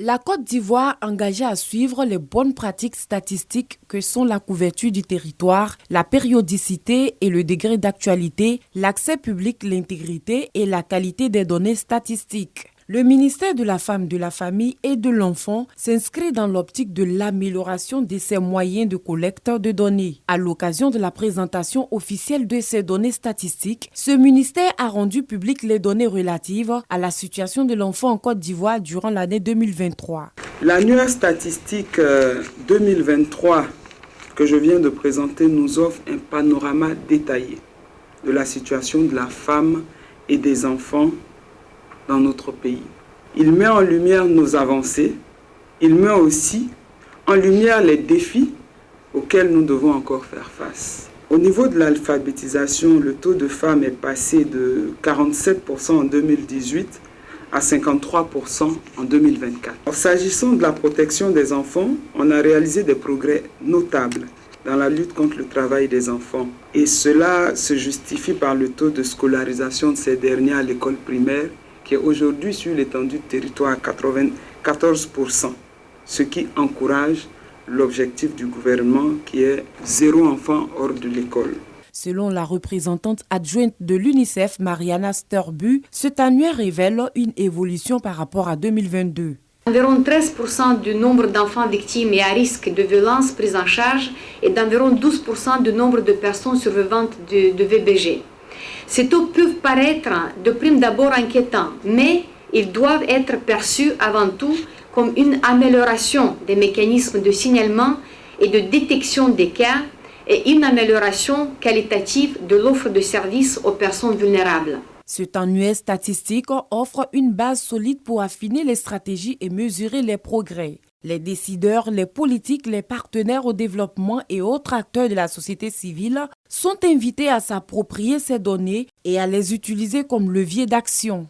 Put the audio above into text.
La Côte d'Ivoire engagée à suivre les bonnes pratiques statistiques que sont la couverture du territoire, la périodicité et le degré d'actualité, l'accès public, l'intégrité et la qualité des données statistiques. Le ministère de la Femme, de la Famille et de l'Enfant s'inscrit dans l'optique de l'amélioration de ses moyens de collecte de données. À l'occasion de la présentation officielle de ces données statistiques, ce ministère a rendu public les données relatives à la situation de l'enfant en Côte d'Ivoire durant l'année 2023. L'annuaire statistique 2023 que je viens de présenter nous offre un panorama détaillé de la situation de la femme et des enfants dans notre pays. Il met en lumière nos avancées, il met aussi en lumière les défis auxquels nous devons encore faire face. Au niveau de l'alphabétisation, le taux de femmes est passé de 47% en 2018 à 53% en 2024. S'agissant de la protection des enfants, on a réalisé des progrès notables dans la lutte contre le travail des enfants. Et cela se justifie par le taux de scolarisation de ces derniers à l'école primaire qui est aujourd'hui sur l'étendue du territoire à 94%, ce qui encourage l'objectif du gouvernement qui est 0 enfant hors de l'école. Selon la représentante adjointe de l'UNICEF, Mariana Sturbu, cet annuaire révèle une évolution par rapport à 2022. Environ 13% du nombre d'enfants victimes et à risque de violences pris en charge et d'environ 12% du nombre de personnes survivantes de VBG. Ces taux peuvent paraître de prime d'abord inquiétants, mais ils doivent être perçus avant tout comme une amélioration des mécanismes de signalement et de détection des cas et une amélioration qualitative de l'offre de services aux personnes vulnérables. Cet annuaire statistique offre une base solide pour affiner les stratégies et mesurer les progrès. Les décideurs, les politiques, les partenaires au développement et autres acteurs de la société civile sont invités à s'approprier ces données et à les utiliser comme levier d'action.